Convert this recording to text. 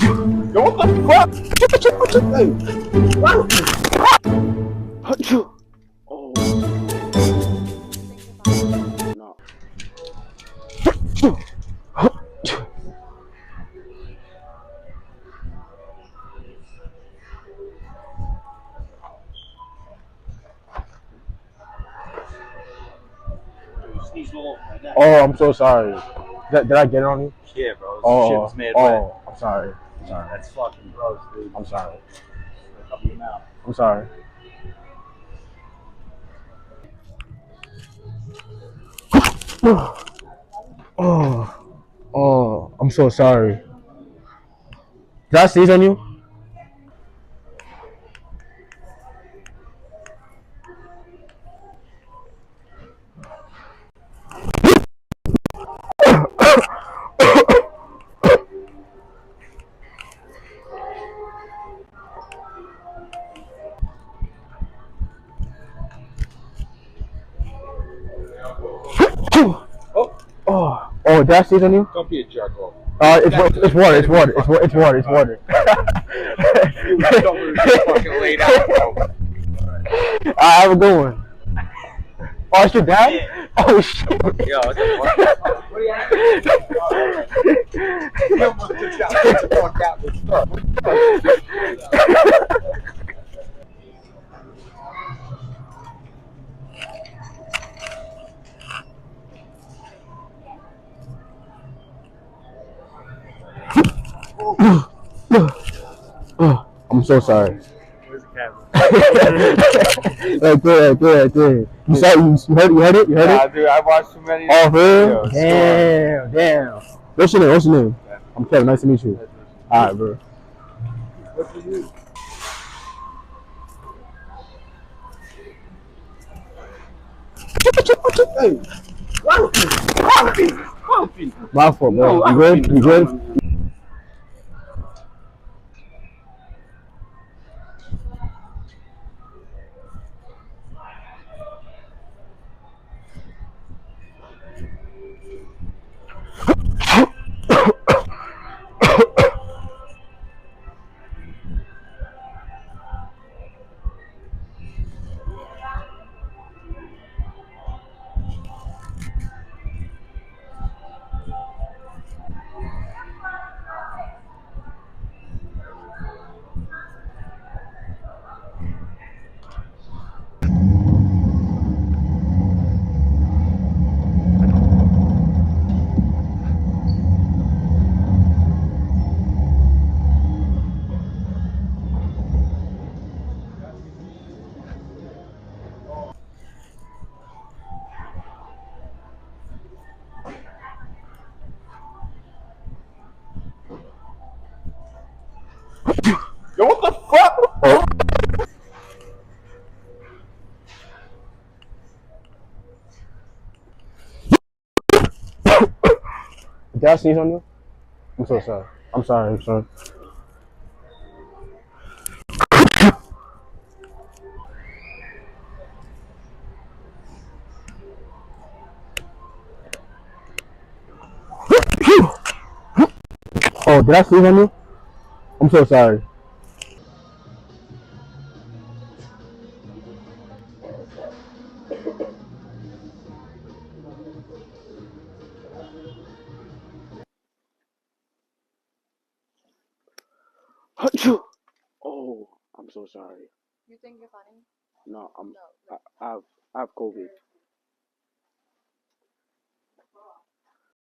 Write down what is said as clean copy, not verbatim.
Yo, what the fuck? Achoo. Oh. No. Oh, I'm so sorry. Did I get it on you? Yeah, bro. Oh, Shit was mad wet. oh, I'm sorry. I'm sorry. That's fucking gross, dude. I'm sorry. Cover your mouth. I'm sorry. Oh, I'm so sorry. Did I sneeze on you? Oh, did I sneeze on you? Don't be a jerk off. It's water. It's water. It's water. It's water. You just fucking laid out, bro. I have a good one. Oh, it's your dad? Yeah. Oh, shit. Yo, what the fuck? What are you having? You almost took that fuck out with stuff. I'm so sorry. Where's the camera? Good. You saw you heard it? Nah, dude, I watched too many. Oh, for real? Videos. Damn. What's your name? I'm Kevin. Nice to meet you. Alright, bro. What do you do? My fault, bro. You good? You good? Yo, what the fuck? Oh. Did I sneeze on you? I'm so sorry. I'm sorry. Oh, did I sneeze on you? I'm so sorry. Achoo. Oh, I'm so sorry. You think you're funny? No, No. I have COVID.